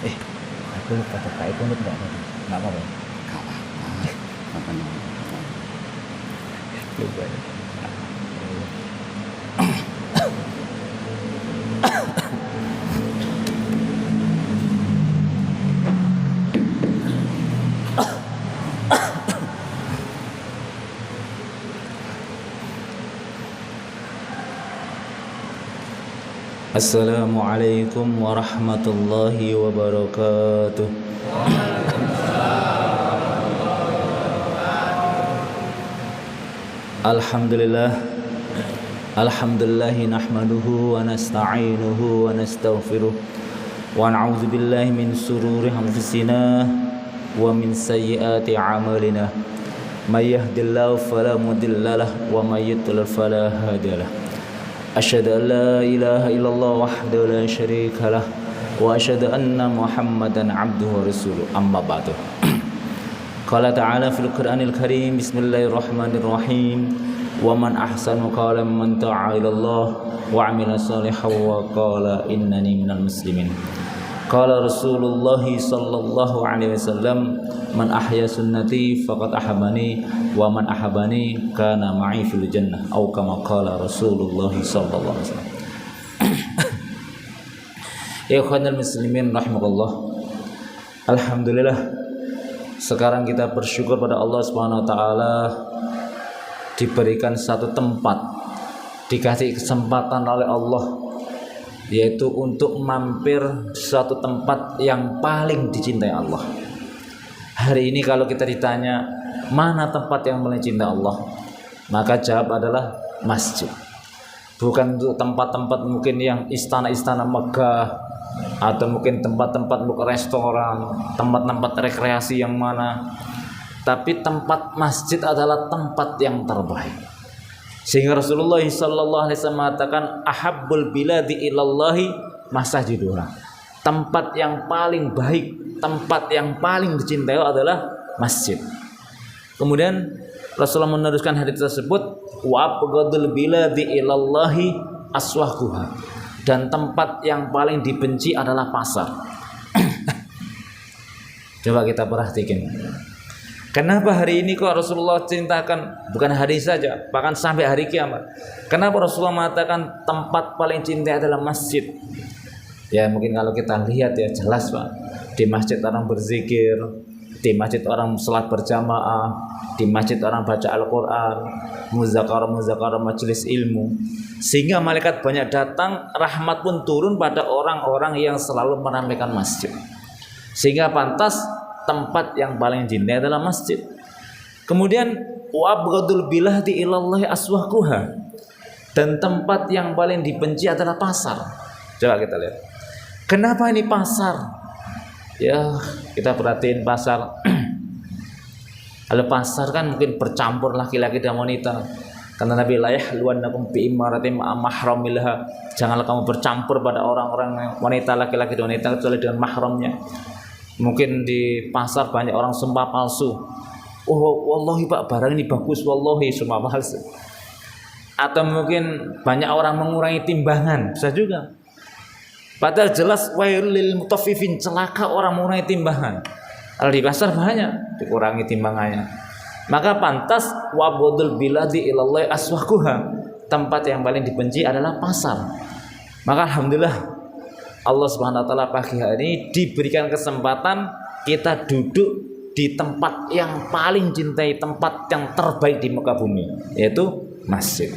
Eh, aku lupa pakai kunut nggak tadi? Nggak apa-apa. Gak apa-apa. Apa namanya? Lupa ya. Assalamualaikum warahmatullahi wabarakatuh. Alhamdulillah. Alhamdulillahi nahmaduhu wa nasta'inuhu wa nastaghfiruh wa na'udzu billahi min sururi anfusina wa min sayyiati a'malina. May yahdihillahu fala mudilla lahu wa may yudlil fala hadiya lahu. Asyhadu an la ilaha illallah wahdahu la syarika lah wa asyhadu anna Muhammadan abduhu wa rasuluh. Amma ba'du. Qala ta'ala fil Qur'anil Karim, bismillahirrahmanirrahim. Wa man ahsanu qawlan man ta'a ila Allah wa 'amila shalihan wa qala innani minal muslimin. Qala Rasulullah sallallahu alaihi wasallam, man ahya sunnati faqad ahabani wa man ahabani kana ma'i fil jannah, atau kama qala Rasulullah sallallahu alaihi wasallam. Ya ikhwanul muslimin rahimakallah. Alhamdulillah, sekarang kita bersyukur pada Allah Subhanahu wa taala diberikan satu tempat, dikasih kesempatan oleh Allah, yaitu untuk mampir di suatu tempat yang paling dicintai Allah. Hari ini kalau kita ditanya mana tempat yang paling dicintai Allah, maka jawab adalah masjid. Bukan untuk tempat-tempat mungkin yang istana-istana megah, atau mungkin tempat-tempat restoran, tempat-tempat rekreasi yang mana, tapi tempat masjid adalah tempat yang terbaik. Sehingga Rasulullah sallallahu alaihi wasallam mengatakan, ahabbul biladi ilallahi masajiduha. Tempat yang paling baik, tempat yang paling dicintai adalah masjid. Kemudian Rasulullah meneruskan hadis tersebut, wa abghadul biladi ilallahi aswaquha. Dan tempat yang paling dibenci adalah pasar. Coba kita perhatikan. Kenapa hari ini kok Rasulullah cintakan, bukan hari saja, bahkan sampai hari kiamat. Kenapa Rasulullah mengatakan tempat paling cinta adalah masjid? Ya mungkin kalau kita lihat ya jelas Pak. Di masjid orang berzikir, di masjid orang salat berjamaah, di masjid orang baca Al-Quran, muzakarah majelis ilmu. Sehingga malaikat banyak datang, rahmat pun turun pada orang-orang yang selalu meramaikan masjid. Sehingga pantas tempat yang paling dicintai adalah masjid. Kemudian wa abghadul biladi ilallahi aswaquha. Dan tempat yang paling dibenci adalah pasar. Coba kita lihat. Kenapa ini pasar? Ya, kita perhatiin pasar. Kalau pasar kan mungkin bercampur laki-laki dan wanita. Karena Nabi la yahluwannakum bi imaratin mahramilha. Janganlah kamu bercampur pada orang-orang wanita, laki-laki dan wanita kecuali dengan mahramnya. Mungkin di pasar banyak orang sumpah palsu. Oh, wallahi Pak, barang ini bagus, wallahi, sumpah palsu. Atau mungkin banyak orang mengurangi timbangan, bisa juga. Padahal jelas wailul lil mutaffifin, celaka orang mengurangi timbangan. Kalau di pasar banyak dikurangi timbangannya. Maka pantas wabudul biladi ilallahi aswaquha. Tempat yang paling dibenci adalah pasar. Maka alhamdulillah Allah Subhanahu wa taala pagi hari ini diberikan kesempatan kita duduk di tempat yang paling cintai, tempat yang terbaik di muka bumi, yaitu masjid.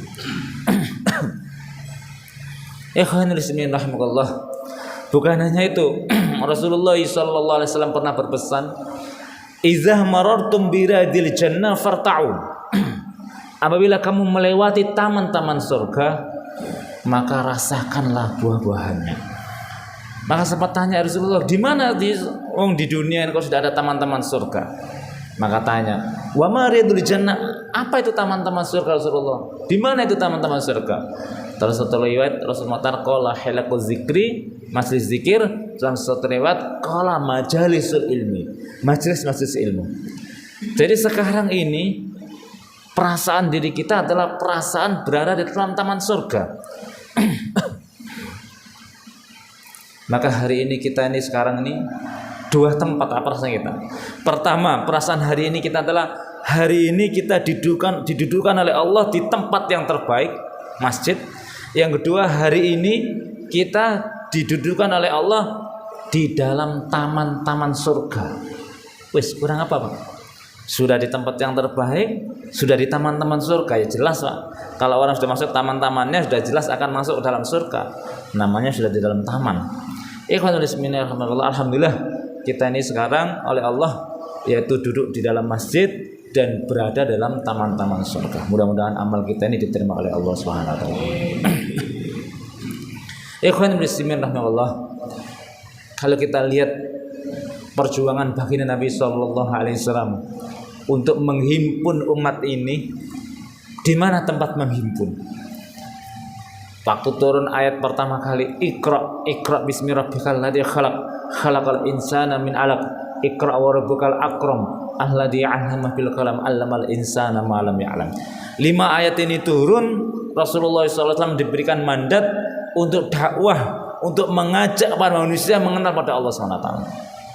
Ikhwanul muslimin rahimakallah. Bukan hanya itu, Rasulullah sallallahu alaihi wasallam pernah berpesan, "Idza marartum biradil jannah farta'u." Apabila kamu melewati taman-taman surga, maka rasakanlah buah-buahannya. Maka sempat tanya Rasulullah, di mana di dunia ini kok sudah ada taman-taman surga? Maka tanya, wa ma ridul jannah, apa itu taman-taman surga Rasulullah? Di mana itu taman-taman surga? Terus satu riwayat Rasulullah qala halaqu zikri, majlis zikir. Dalam satu riwayat qala majalisul ilmi, majlis-majlis ilmu. Jadi sekarang ini perasaan diri kita adalah perasaan berada di dalam taman surga. Maka hari ini kita ini sekarang ini dua tempat apa perasaan kita. Pertama, perasaan hari ini kita adalah hari ini kita didudukan oleh Allah di tempat yang terbaik, masjid. Yang kedua, hari ini kita didudukan oleh Allah di dalam taman-taman surga. Wis kurang apa, Pak? Sudah di tempat yang terbaik, sudah di taman-taman surga, ya jelas, Pak. Kalau orang sudah masuk taman-tamannya sudah jelas akan masuk ke dalam surga. Namanya sudah di dalam taman. Ikhwanul Muslimin, alhamdulillah kita ini sekarang oleh Allah yaitu duduk di dalam masjid dan berada dalam taman-taman surga. Mudah-mudahan amal kita ini diterima oleh Allah Subhanahu wa taala. Ikhwanul Muslimin rahimahullah. Kalau kita lihat perjuangan baginda Nabi sallallahu alaihi wasallam untuk menghimpun umat ini, di mana tempat menghimpun? Waktu turun ayat pertama kali, Iqra bismi rabbikal ladzi khalaq, khalaqal insana min 'alaq, Iqra wa rabbukal akram, alladzi 'allama bil qalam, 'allamal insana ma lam ya'lam. 5 ayat ini turun, Rasulullah SAW diberikan mandat untuk dakwah, untuk mengajak para manusia mengenal pada Allah SWT.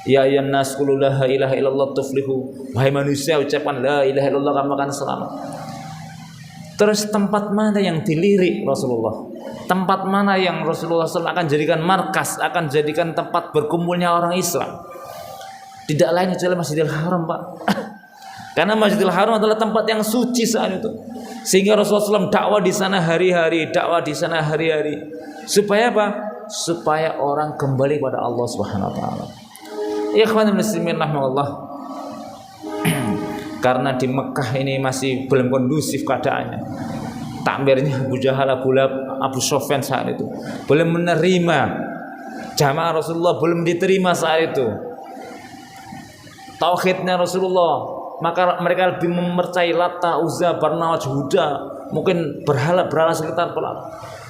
Ya ayyuhan nas qul la ilaha illallah tuflihu. Wahai manusia, ucapkan la ilaha illallah kamu akan selamat. Terus tempat mana yang dilirik Rasulullah? Tempat mana yang Rasulullah SAW akan jadikan markas, akan jadikan tempat berkumpulnya orang Islam? Tidak lain kecuali Masjidil Haram, Pak. Karena Masjidil Haram adalah tempat yang suci saat itu. Sehingga Rasulullah SAW dakwah di sana hari-hari, Supaya apa? Supaya orang kembali pada Allah Subhanahu wa taala. Ikhwanul muslimin rahimahullah. Karena di Mekah ini masih belum kondusif keadaannya. Takmirnya Abu Jahal, Abu Lahab, Abu Sufyan saat itu belum menerima jamaah Rasulullah, belum diterima saat itu tauhidnya Rasulullah. Maka mereka lebih mempercayai Lata, Uzza, Barnawaj, Huda, mungkin berhala sekitar pelak.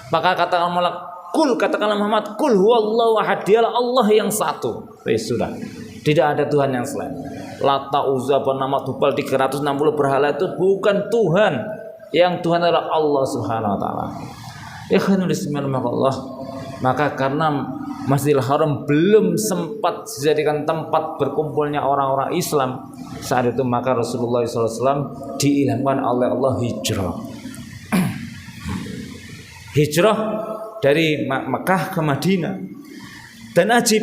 Maka katakan malak, katakanlah Muhammad, kul huwallahu ahad, dialah Allah yang satu. Sudah, tidak ada Tuhan yang selain. Lata, Uzza, Barnawaj, Hubal, 360 berhala itu bukan Tuhan. Yang Tuhan adalah Allah Subhanahu wa taala. Ikhwanul Muslimin Allah. Maka karena Masjidil Haram belum sempat dijadikan tempat berkumpulnya orang-orang Islam saat itu, maka Rasulullah SAW diilhamkan oleh Allah hijrah. Hijrah dari Mekah ke Madinah. Dan ajib,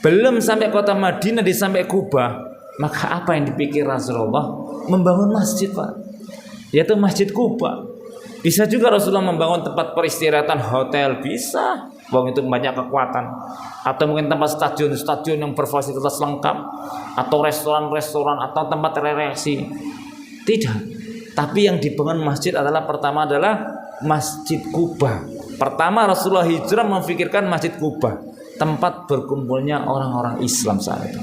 belum sampai kota Madinah sampai Kuba, maka apa yang dipikir Rasulullah? Membangun masjid, Pak. Yaitu Masjid Kuba. Bisa juga Rasulullah membangun tempat peristirahatan, hotel, bisa. Wong itu banyak kekuatan. Atau mungkin tempat stadion yang berfasilitas lengkap, atau restoran, atau tempat rekreasi. Tidak. Tapi yang dibangun masjid adalah pertama adalah Masjid Kuba. Pertama Rasulullah hijrah memfikirkan Masjid Kuba, tempat berkumpulnya orang-orang Islam saat itu.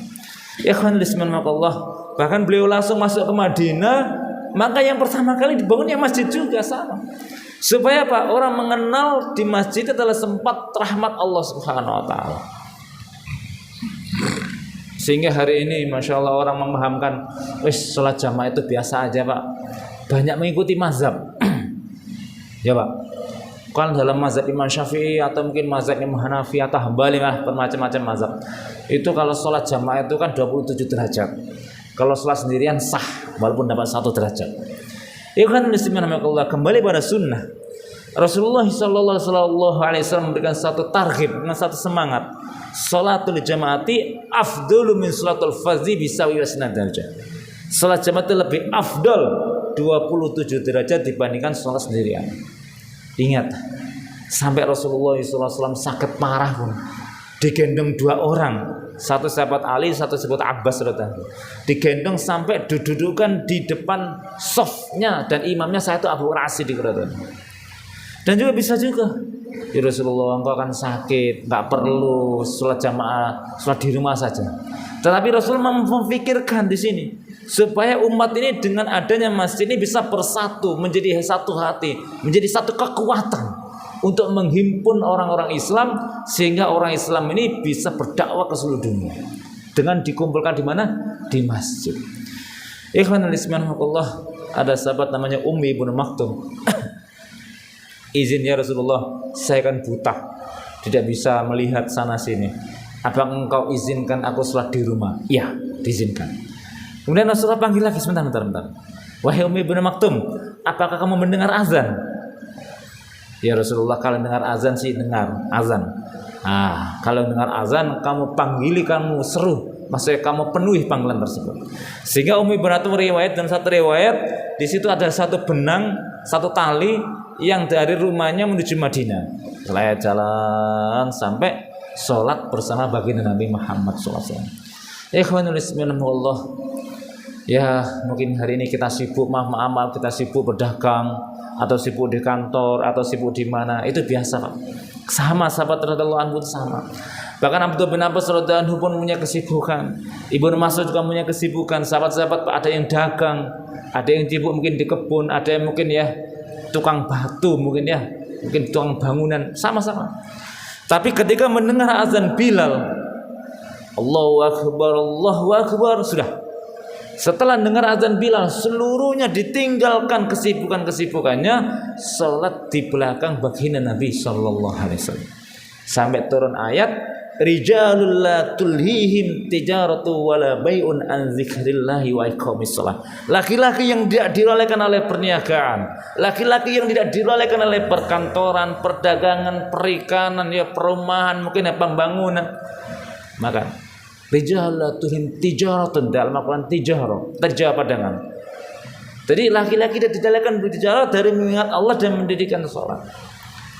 Ikhwanul Muslimin Allah. Bahkan beliau langsung masuk ke Madinah. Maka yang pertama kali dibangunnya masjid juga sama. Supaya apa? Orang mengenal di masjid adalah tempat rahmat Allah Subhanahu wa taala. Sehingga hari ini Masya Allah orang memahamkan, sholat jamaah itu biasa aja, Pak. Banyak mengikuti mazhab. Ya, Pak. Kan dalam mazhab Imam Syafi'i atau mungkin mazhab Imam Hanafi atau Hambali lah, bermacam-macam mazhab. Itu kalau sholat jamaah itu kan 27 derajat. Kalau sholat sendirian sah walaupun dapat 1 derajat. Ikhwanul muslimin rahimakumullah, kembali pada sunnah. Rasulullah sallallahu alaihi wasallam memberikan satu targhib, dengan satu semangat. Sholatul jamaati afdalu min sholatul fardhi bisawi wasna darajat. Salat jamaah itu lebih afdal 27 derajat dibandingkan sholat sendirian. Ingat, sampai Rasulullah SAW sakit parah pun digendong 2 orang, satu sahabat Ali, satu sahabat Abbas, digendong sampai didudukan di depan softnya dan imamnya saya itu Abu Rasid di kerajaan. Dan juga bisa juga, ya Rasulullah engkau akan sakit, nggak perlu sholat jamaah, sholat di rumah saja. Tetapi Rasulullah memfikirkan di sini supaya umat ini dengan adanya masjid ini bisa bersatu, menjadi satu hati, menjadi satu kekuatan untuk menghimpun orang-orang Islam sehingga orang Islam ini bisa berdakwah ke seluruh dunia dengan dikumpulkan di mana? Di masjid. Ikhwanul Islam, ada sahabat namanya Ummi ibnu Maktum. Izin ya Rasulullah, saya kan buta, tidak bisa melihat sana sini. Apakah engkau izinkan aku sholat di rumah? Iya, diizinkan. Kemudian Rasulullah panggil lagi, sebentar. Wahai Ummi bin Maktum, apakah kamu mendengar azan? Ya Rasulullah, kalau dengar azan sih dengar azan. Kalau dengar azan, kamu panggili, kamu seru. Maksudnya kamu penuhi panggilan tersebut. Sehingga Ummi bin Maktum riwayat, dan satu riwayat di situ ada satu benang, satu tali yang dari rumahnya menuju Madinah. Saya jalan sampai sholat bersama baginda Nabi Muhammad SAW. Ikhwanul Islam Allah. Ya mungkin hari ini kita sibuk maaf kita sibuk berdagang, atau sibuk di kantor, atau sibuk di mana, itu biasa Pak. Sama sahabat radhiyallahu anhu sama. Bahkan Abdullah bin Abbas radhiyallahu anhu pun punya kesibukan. Ibnu Mas'ud juga punya kesibukan. Sahabat-sahabat ada yang dagang, ada yang sibuk mungkin di kebun, ada yang mungkin ya tukang batu, mungkin tukang bangunan, sama-sama. Tapi ketika mendengar azan Bilal, Allahu Akbar, sudah. Setelah dengar azan Bilal, seluruhnya ditinggalkan kesibukannya, salat di belakang baginda Nabi sallallahu alaihi wasallam. Sampai turun ayat, rijalul la tulhihim tijaratu wala bai'un an dzikrillahi wa iqamis shalah. Laki-laki yang tidak dirolehkan oleh perniagaan, laki-laki yang tidak dirolehkan oleh perkantoran, perdagangan, perikanan, ya perumahan, mungkin ya pembangunan. Maka rijal la tulhim tijaratun, dalam Al-Qur'an tijarah, terjah padangan. Jadi laki-laki tidak dirolehkan bertijarah dari mengingat Allah dan mendirikan salat.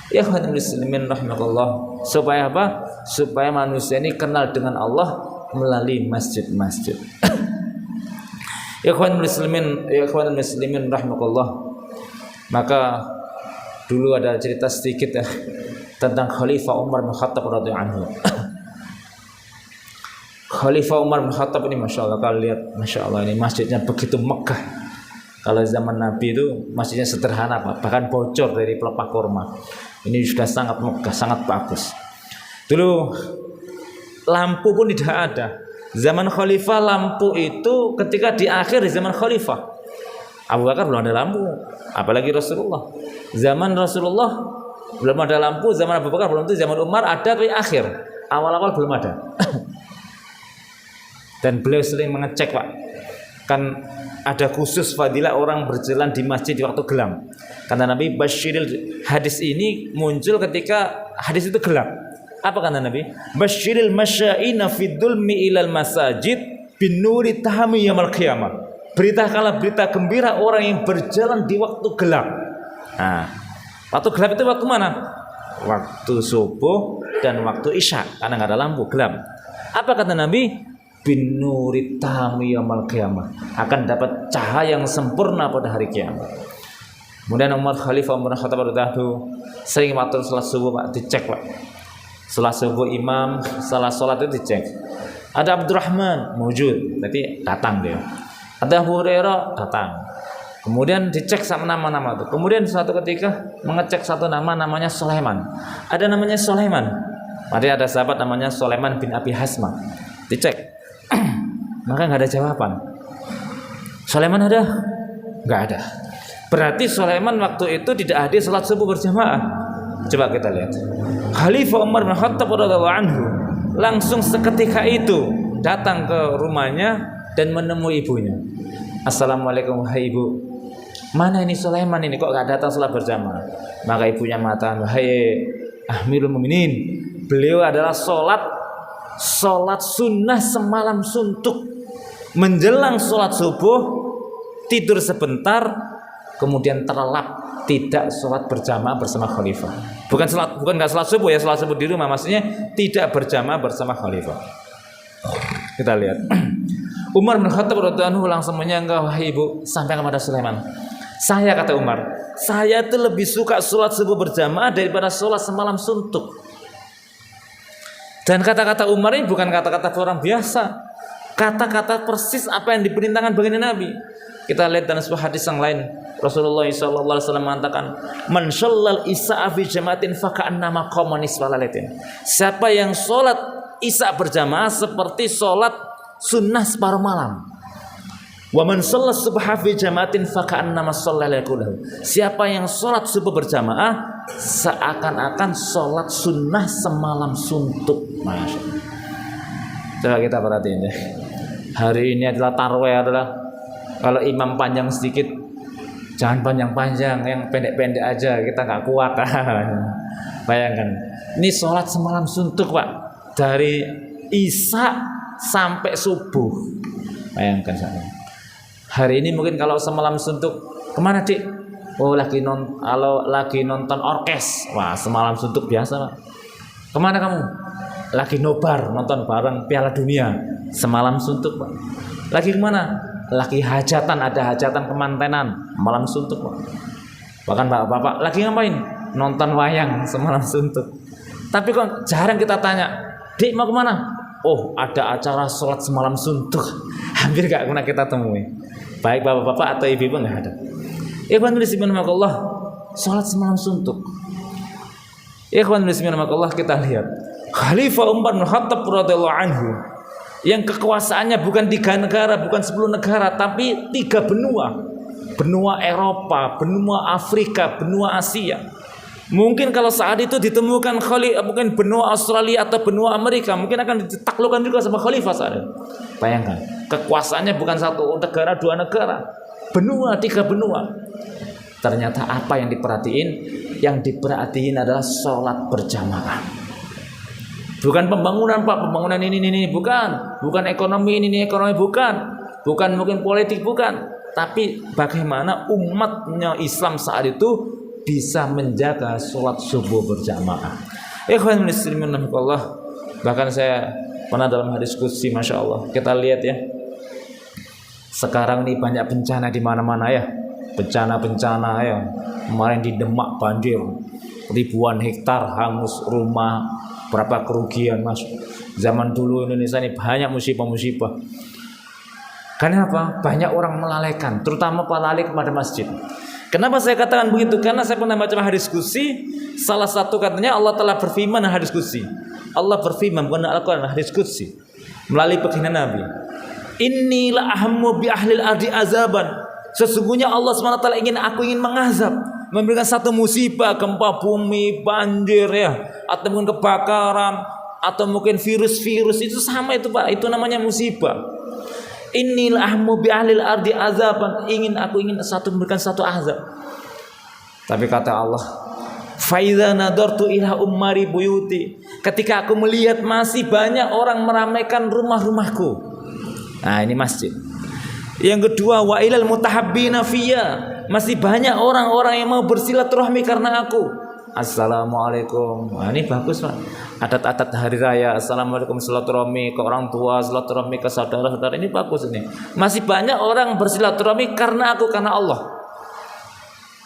Ya khairal muslimin rahimakallah. Supaya apa? Supaya manusia ini kenal dengan Allah melalui masjid-masjid. Ya khairal muslimin rahimakallah. Maka dulu ada cerita sedikit ya tentang Khalifah Umar bin Khattab radhiyallahu anhu. Khalifah Umar bin Khattab ini Masya Allah, kalian lihat, Masya Allah, ini masjidnya begitu megah. Kalau zaman Nabi itu masjidnya sederhana Pak, bahkan bocor dari pelepah kurma. Ini sudah sangat megah, sangat bagus. Dulu lampu pun tidak ada. Zaman Khalifah lampu itu ketika di akhir di zaman Khalifah. Abu Bakar belum ada lampu, apalagi Rasulullah. Zaman Rasulullah belum ada lampu, zaman Abu Bakar belum, itu zaman Umar ada tapi akhir. Awal-awal belum ada. Dan beliau sering mengecek Pak. Kan ada khusus fadilah orang berjalan di masjid di waktu gelap. Kata Nabi, basyiril, hadis ini muncul ketika hadis itu gelap. Apa kata Nabi? Basyiril masya'ina fid dulmi ilal masajid bin nuri tahami yaumil qiyamah. Beritakanlah berita gembira orang yang berjalan di waktu gelap. Nah, waktu gelap itu waktu mana? Waktu subuh dan waktu isya, karena nggak ada lampu, gelap. Apa kata Nabi? Bin nuri tahami yaumil qiyamah, akan dapat cahaya yang sempurna pada hari kiamat. Kemudian Khalifah Umar bin Khattab radhiyallahu sering waktu salat subuh Pak dicek Pak. Salat subuh imam salah salat itu dicek. Ada Abdurrahman mewujud, berarti datang dia. Ada Abu Hurairah datang. Kemudian dicek sama nama-nama itu. Kemudian suatu ketika mengecek satu nama, namanya Sulaiman. Ada namanya Sulaiman. Berarti ada sahabat namanya Sulaiman bin Abi Hasma. Dicek. Maka nggak ada jawaban. Sulaiman ada? Nggak ada. Berarti Sulaiman waktu itu tidak hadir salat subuh berjamaah. Coba kita lihat. Khalifah Umar bin Khattab radhiyallahu anhu langsung seketika itu datang ke rumahnya dan menemui ibunya. Assalamualaikum wahai ibu. Mana ini Sulaiman ini kok nggak datang salat berjamaah? Maka ibunya mengatakan, wahai Amirul Mukminin, beliau adalah salat sunnah semalam suntuk. Menjelang sholat subuh tidur sebentar, kemudian terlelap, tidak sholat berjamaah bersama khalifah. Bukan nggak sholat subuh ya, sholat subuh di rumah, maksudnya tidak berjamaah bersama khalifah. Kita lihat. Umar bin Khattab radhiyallahu anhu langsung menyanggah, wahai ibu, sampaikan kepada Sulaiman. Saya, kata Umar, saya itu lebih suka sholat subuh berjamaah daripada sholat semalam suntuk. Dan kata-kata Umar ini bukan kata-kata orang biasa. Kata-kata persis apa yang diperintahkan baginda Nabi. Kita lihat dalam sebuah hadis yang lain, Rasulullah SAW mengatakan, man shallal isya'a fi jama'atin faka'annama qama nisfa lailatin. Siapa yang sholat isya berjamaah seperti sholat sunnah separuh malam. Wa man shalla subha fi jamaatin fa ka'annama shalla lahu. Siapa yang salat subuh berjamaah seakan-akan salat sunnah semalam suntuk. Masya Allah. Coba kita perhatiin ya. Hari ini adalah tarawih adalah kalau imam panjang sedikit, jangan panjang-panjang, yang pendek-pendek aja, kita nggak kuat. Bayangkan, ini sholat semalam suntuk Pak, dari isya sampai subuh. Bayangkan saya. Hari ini mungkin kalau semalam suntuk, kemana Dik? Oh lagi nonton orkes. Wah semalam suntuk biasa Pak. Kemana kamu? Lagi nobar, nonton bareng Piala Dunia. Semalam suntuk Pak. Lagi kemana? Lagi hajatan, ada hajatan kemantenan. Malam suntuk Pak. Bahkan bapak-bapak lagi ngapain? Nonton wayang, semalam suntuk. Tapi kok jarang kita tanya, Dik mau kemana? Oh ada acara sholat semalam suntuk. Hampir gak pernah kita temui. Baik bapak-bapak atau ibu-ibu gak ada. Ikhwan muslimin rahimakumullah, sholat semalam suntuk. Ikhwan muslimin rahimakumullah, kita lihat Khalifah Umar bin Khattab radhiyallahu anhu yang kekuasaannya bukan 3 negara, bukan 10 negara, tapi 3 benua. Benua Eropa, benua Afrika, benua Asia. Mungkin kalau saat itu ditemukan mungkin benua Australia atau benua Amerika, mungkin akan ditaklukkan juga sama khalifah saat itu. Bayangkan, kekuasaannya bukan 1 negara, 2 negara, benua, 3 benua. Ternyata apa yang diperhatiin? Yang diperhatiin adalah sholat berjamaah. Bukan pembangunan Pak, pembangunan ini bukan ekonomi ini ekonomi bukan mungkin politik bukan, tapi bagaimana umatnya Islam saat itu bisa menjaga sholat subuh berjamaah. Ikhwan muslimin rahimakumullah, bahkan saya pernah dalam diskusi, masya Allah, kita lihat ya, sekarang ini banyak bencana di mana-mana ya, bencana ya. Kemarin di Demak banjir, ribuan hektar hangus rumah, berapa kerugian Mas. Zaman dulu Indonesia ini banyak musibah-musibah. Karena apa? Banyak orang melalaikan, terutama pelalai kepada masjid. Kenapa saya katakan begitu? Karena saya pernah baca hadis qudsi, salah satu katanya Allah telah berfirman dalam hadis qudsi. Allah berfirman bukan Al-Qur'an, hadis qudsi melalui baginda Nabi. Inni la ahammu bi ahlil ardi azaban. Sesungguhnya Allah SWT ingin mengazab, memberikan satu musibah, gempa bumi, banjir ya, atau mungkin kebakaran, atau mungkin virus-virus, itu sama itu Pak, itu namanya musibah. Innil ahmu bi ahlil ardi azaban, aku ingin memberikan satu azab. Tapi kata Allah, fa idza nadartu ila ummari buyuti, ketika aku melihat masih banyak orang meramaikan rumah-rumahku. Nah, ini masjid. Yang kedua, wa ilal mutahabbina fiyya, masih banyak orang-orang yang mau bersilaturahmi karena aku. Assalamualaikum. Nah, ini bagus Pak. Adat-adat hari raya, assalamualaikum, silaturahmi ke orang tua, silaturahmi ke saudara-saudara, ini bagus ini. Masih banyak orang bersilaturahmi karena aku, karena Allah.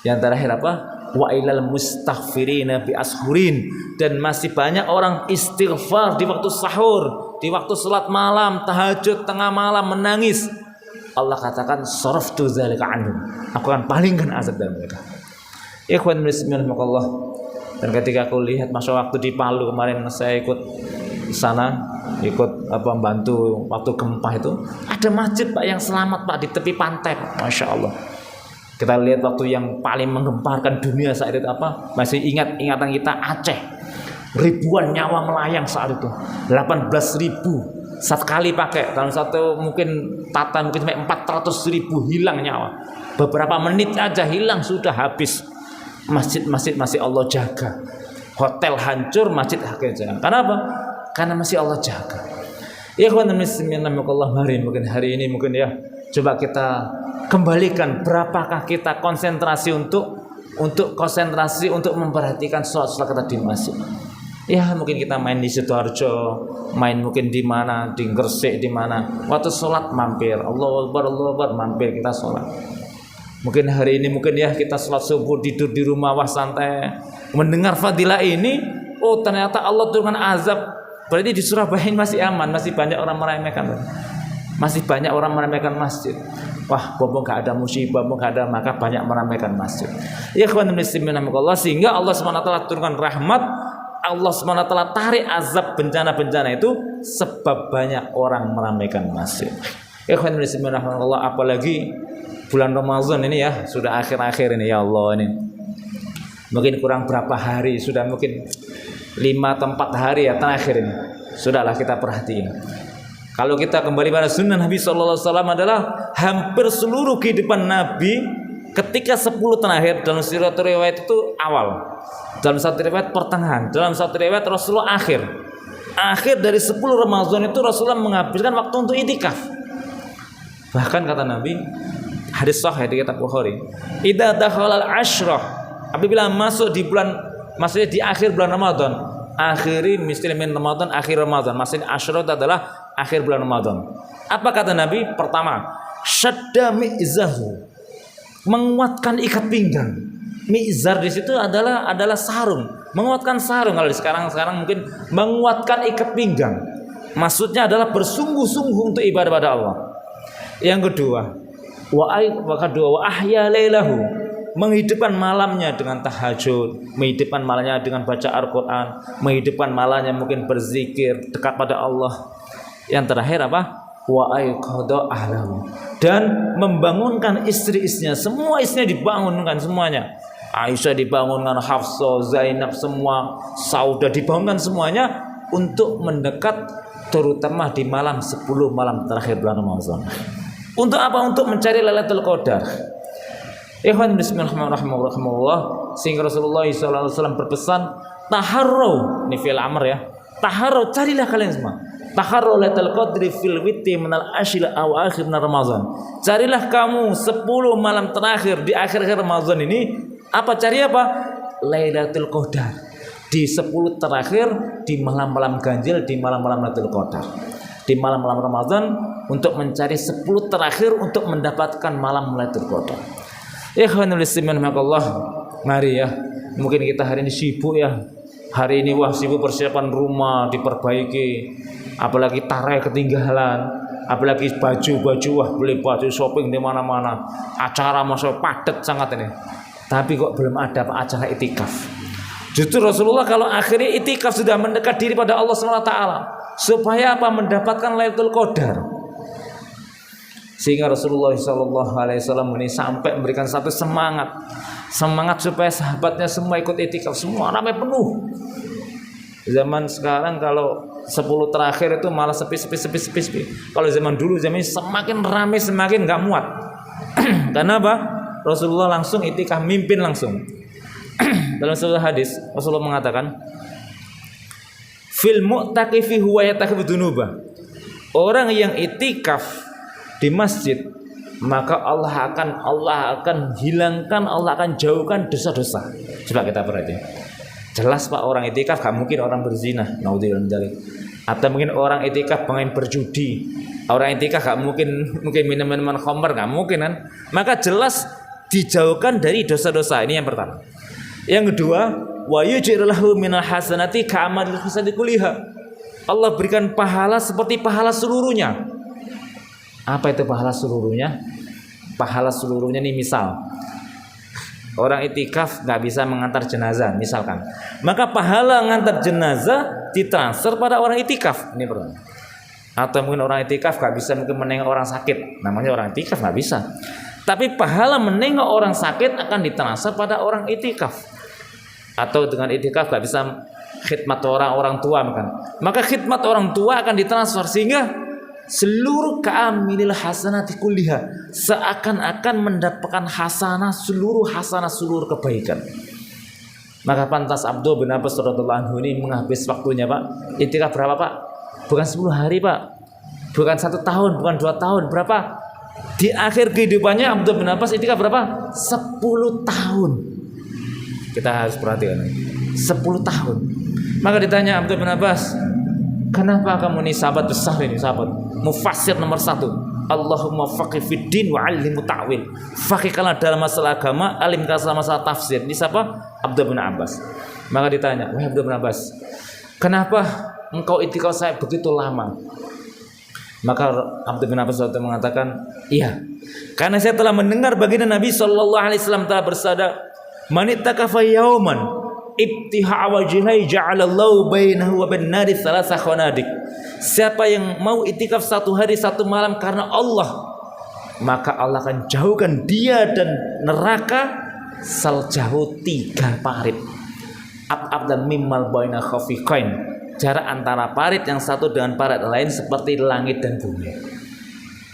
Yang terakhir apa? Wa ilal mustaghfirina bi ashurin, dan masih banyak orang istighfar di waktu sahur, di waktu salat malam, tahajud tengah malam menangis. Allah katakan saraftu dzalika anhum, aku akan palingkan azab dari mereka. Ikhwan muslimin rahimakumullah. Dan ketika aku lihat masa waktu di Palu kemarin, saya ikut sana, membantu waktu gempa itu, ada masjid Pak yang selamat Pak di tepi pantai Pak. Masya Allah. Kita lihat waktu yang paling menggemparkan dunia saat itu apa? Masih ingatan kita Aceh. Ribuan nyawa melayang saat itu. 18.000 sekali pakai, dalam satu mungkin sampai 400.000 hilang nyawa. Beberapa menit aja hilang, sudah habis. Masjid-masjid masih Allah jaga. Hotel hancur, masjid jaga. Karena apa? Karena masih Allah jaga. Ikhwan muslimin rahimakumullah, mungkin hari ini ya, coba kita kembalikan berapakah kita konsentrasi untuk memperhatikan sholat kita di masjid. Ya mungkin kita main di Sidoarjo, main mungkin di mana, di Gresik, di mana. Waktu sholat mampir, Allahu Akbar, mampir kita sholat. Mungkin hari ini ya kita sholat subuh, tidur di rumah, wah santai, mendengar fadilah ini. Oh ternyata Allah turunkan azab. Berarti di Surabaya ini masih aman, masih banyak orang meremehkan, masih banyak orang meremehkan masjid. Wah, bombong gak ada musibah, gak ada, maka banyak meremehkan masjid. Ya kawan muslimin rahimakumullah, sehingga Allah SWT turunkan rahmat, Allah SWT tarik azab bencana-bencana itu sebab banyak orang meremehkan masjid. Ikhwan muslimin rahimakumullah, apalagi bulan Ramadan ini ya, sudah akhir-akhir ini ya Allah ini. Mungkin kurang berapa hari, sudah mungkin 5 atau 4 hari ya terakhir ini. Sudahlah kita perhatiin. Kalau kita kembali pada sunnah Nabi sallallahu alaihi wasallam adalah hampir seluruh kehidupan Nabi ketika 10 terakhir, dalam satu riwayat itu awal, dalam satu riwayat pertengahan, dalam satu riwayat Rasulullah akhir. Akhir dari 10 Ramadan itu Rasulullah menghabiskan waktu untuk itikaf. Bahkan kata Nabi, hadis sahih di kitab Bukhari, idza dakhalal asyrah, apabila masuk di bulan, maksudnya di akhir bulan Ramadan, akhiri muslimin Ramadan, akhir Ramadan, maksudnya asyrah itu adalah akhir bulan Ramadan. Apa kata Nabi? Pertama, syadda mi'zahu, menguatkan ikat pinggang. Mi'zar di situ adalah sarung, menguatkan sarung. Kalau di sekarang mungkin menguatkan ikat pinggang. Maksudnya adalah bersungguh-sungguh untuk ibadah pada Allah. Yang kedua, wa ahya lailahu, menghidupkan malamnya dengan tahajud, menghidupkan malamnya dengan baca Al-Quran, menghidupkan malamnya mungkin berzikir dekat pada Allah. Yang terakhir apa? Wa aiqadha ahlahu, dan membangunkan istri-istrinya. Semua istrinya dibangunkan semuanya. Aisyah dibangunkan, Hafsah, Zainab, semua Saudah dibangunkan semuanya untuk mendekat, terutama di malam 10 malam terakhir bulan Ramadan. Untuk apa? Untuk mencari Lailatul Qadar. Ikhwan bismillahirrahmanirrahim. Sehingga Rasulullah SAW berpesan, taharrau, ini fi'il amr ya. Taharrau, carilah kalian semua. Taharrau Lailatul Qadri fil witti minal ashil awakhir min Ramadan. Carilah kamu 10 malam terakhir di akhir-akhir Ramadan ini. Apa cari apa? Lailatul Qadar. Di 10 terakhir, di malam-malam ganjil, di malam-malam Lailatul Qadar. Di malam-malam Ramadan untuk mencari 10 terakhir untuk mendapatkan malam Lailatul Qadar. Ikhwanul muslimin rahimakumullah, mari ya. Mungkin kita hari ini sibuk ya. Hari ini wah sibuk persiapan rumah diperbaiki, apalagi tarai ketinggalan, apalagi baju-baju, wah beli baju shopping di mana-mana. Acara masuk padat sangat ini. Tapi kok belum ada acara itikaf. Justru Rasulullah kalau akhirnya itikaf sudah mendekat diri pada Allah SWT, supaya apa? Mendapatkan Lailatul Qadar. Sehingga Rasulullah SAW ini sampai memberikan satu semangat supaya sahabatnya semua ikut itikaf, semua ramai penuh. Zaman sekarang kalau 10 terakhir itu malah sepi. Kalau zaman dulu semakin ramai semakin nggak muat. Karena apa? Rasulullah langsung itikaf, mimpin langsung. Dalam sebuah hadis Rasulullah mengatakan, fil mu'taqifi huwa yataqifu dzunubah. Orang yang itikaf di masjid, maka Allah akan hilangkan, Allah akan jauhkan dosa-dosa. Coba kita perhatikan. Jelas Pak, orang itikaf gak mungkin orang berzina, naudzubillah min dzalik. Atau mungkin orang itikaf pengen berjudi. Orang itikaf gak mungkin minum-minuman khamr, gak mungkin kan? Maka jelas dijauhkan dari dosa-dosa. Ini yang pertama. Yang kedua, wa yuj'alahu minal hasanati ka'amalil hasanati kulliha. Allah berikan pahala seperti pahala seluruhnya. Apa itu pahala seluruhnya? Pahala seluruhnya nih, misal orang itikaf nggak bisa mengantar jenazah misalkan, maka pahala mengantar jenazah ditransfer pada orang itikaf. Ini pertama. Atau mungkin orang itikaf nggak bisa mungkin menengok orang sakit, namanya orang itikaf nggak bisa. Tapi pahala menengok orang sakit akan ditransfer pada orang itikaf. Atau dengan itikaf gak bisa khidmat orang tua maka khidmat orang tua akan ditransfer, sehingga seluruh ka'amilil hasanati kulliha, seakan-akan mendapatkan seluruh kebaikan. Maka pantas Abdullah bin Abbas radhiyallahu anhu ini menghabis waktunya Pak itikaf berapa Pak? Bukan 10 hari Pak, bukan 1 tahun, bukan 2 tahun, berapa? Di akhir kehidupannya Abdullah bin Abbas itikaf berapa? 10 tahun. Kita harus perhatikan 10 tahun. Maka ditanya Abdullah bin Abbas, kenapa kamu ini sahabat besar ini, sahabat mufassir nomor 1, Allahumma faqih fid din wa 'allimhu ta'wil. Faqihkanlah dalam masalah agama, alimkanlah dalam masalah tafsir. Ini siapa? Abdullah bin Abbas. Maka ditanya, wahai Abdullah bin Abbas, kenapa engkau itikaf saya begitu lama? Maka Abdullah bin Abbas mengatakan, iya, karena saya telah mendengar baginda Nabi SAW telah bersabda, man ittaqafa yauman ibtiha wajhai ja'alallahu bainahu wa bin nari thalatha khanadik. Siapa yang mau itikaf 1 hari 1 malam karena Allah, maka Allah akan jauhkan dia dan neraka sejauh 3 parit. Ab dan mimmal baina khafiqain. Jarak antara parit yang satu dengan parit lain seperti langit dan bumi.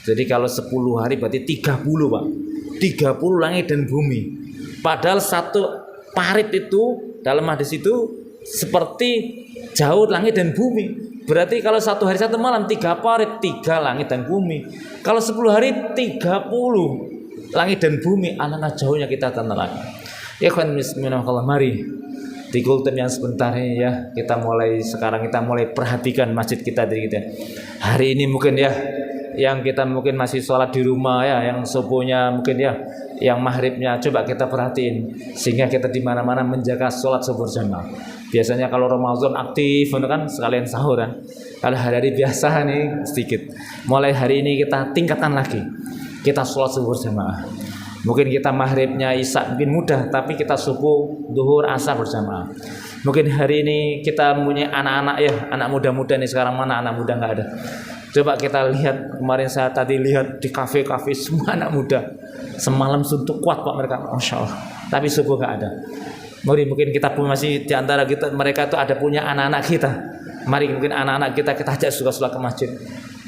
Jadi kalau 10 hari berarti 30, Pak. 30 langit dan bumi. Padahal 1 parit itu dalam hadis itu seperti jauh langit dan bumi. Berarti kalau 1 hari 1 malam 3 parit, 3 langit dan bumi. Kalau 10 hari 30 langit dan bumi. Alangkah jauhnya kita ke neraka. Ya kan, bismillah, mari di kultum yang sebentar ini ya, kita mulai perhatikan masjid kita diri kita. Hari ini mungkin ya, yang kita mungkin masih sholat di rumah ya, yang subuhnya mungkin ya, yang maghribnya coba kita perhatiin, sehingga kita di mana-mana menjaga sholat subuh jamaah. Biasanya kalau Ramadan aktif kan sekalian sahur kan. Kalau hari-hari biasa nih sedikit. Mulai hari ini kita tingkatkan lagi. Kita sholat subuh jamaah. Mungkin kita maghribnya isya mungkin mudah, tapi kita subuh, duhur, asar berjamaah. Mungkin hari ini kita punya anak-anak ya, anak muda-muda nih, sekarang mana anak muda nggak ada. Coba kita lihat, kemarin saya tadi lihat di kafe-kafe semua anak muda. Semalam suntuk kuat Pak mereka, Masya Allah. Tapi subuh nggak ada. Mungkin kita pun masih di antara kita, mereka itu ada punya anak-anak kita. Mari mungkin anak-anak kita ajak juga sholat ke masjid.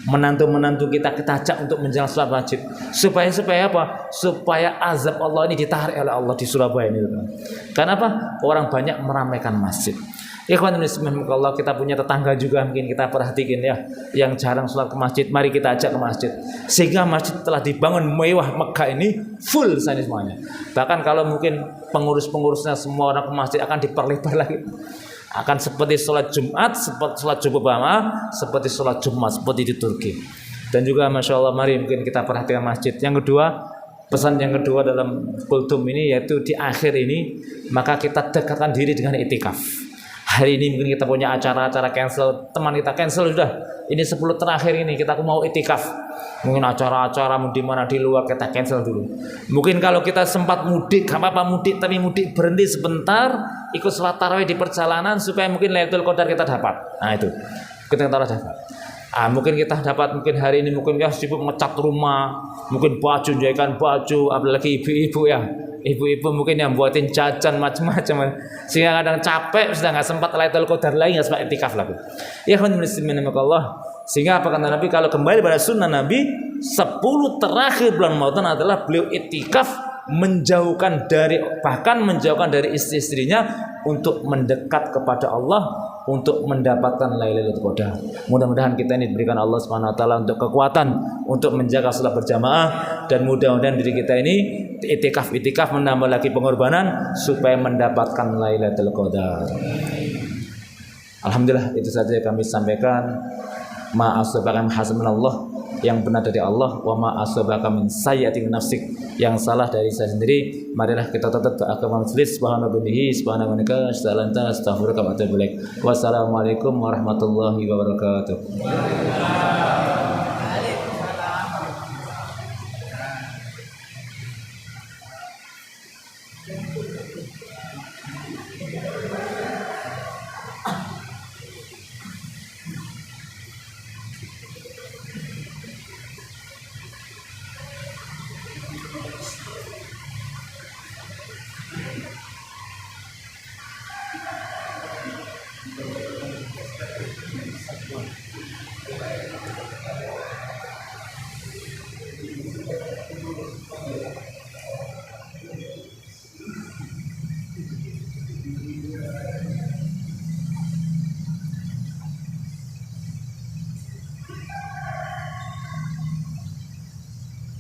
Menantu-menantu kita ajak untuk menjalankan sholat masjid. Supaya apa? Supaya azab Allah ini ditarik oleh Allah di Surabaya ini. Karena apa? Orang banyak meramaikan masjid. Ikhwan muslimin, Allah, kita punya tetangga juga mungkin kita perhatikan ya, yang jarang sholat ke masjid. Mari kita ajak ke masjid. Sehingga masjid telah dibangun mewah Mekah ini full sana semuanya. Bahkan kalau mungkin pengurus-pengurusnya semua orang ke masjid akan diperlebar lagi. Akan seperti sholat Jumat, seperti sholat Jumat, seperti sholat Jumat, seperti di Turki. Dan juga Masya Allah, mari mungkin kita perhatikan masjid. Yang kedua, pesan yang kedua dalam kultum ini, yaitu di akhir ini, maka kita dekatkan diri dengan itikaf. Hari ini mungkin kita punya acara-acara cancel, teman kita cancel sudah. Ini 10 terakhir ini kita mau itikaf. Mungkin acara-acara di mana di luar kita cancel dulu. Mungkin kalau kita sempat mudik, gak apa-apa mudik, tapi mudik berhenti sebentar, ikut sholat tarawih di perjalanan supaya mungkin Lailatul Qadar kita dapat. Nah itu, kita dapat. Mungkin kita dapat, mungkin hari ini mungkin ya sibuk ngecat rumah, mungkin baju, jahitan baju, apalagi ibu-ibu ya. Ibu-ibu mungkin yang buatin jajan macam-macam, sehingga kadang capek sudah nggak sempat Lailatul Qadar lagi, nggak sempat itikaf lagi. Ya Allah. Sehingga apa kata Nabi, kalau kembali pada sunnah Nabi, 10 terakhir bulan Ramadan adalah beliau itikaf, bahkan menjauhkan dari istri-istrinya untuk mendekat kepada Allah, untuk mendapatkan Lailatul Qadar. Mudah-mudahan kita ini diberikan Allah Subhanahu wa taala untuk kekuatan untuk menjaga salat berjamaah, dan mudah-mudahan diri kita ini itikaf menambah lagi pengorbanan supaya mendapatkan Lailatul Qadar. Alhamdulillah, itu saja yang kami sampaikan. Ma asabaka min hasbunallah, yang benar dari Allah, wa ma asabaka min sayyi'atin nafsik, yang salah dari saya sendiri. Marilah kita tetap doa ke majelis. Subhanahu wa ta'ala, astaghfiruka wa atubu ilaik. Wassalamualaikum warahmatullahi wabarakatuh.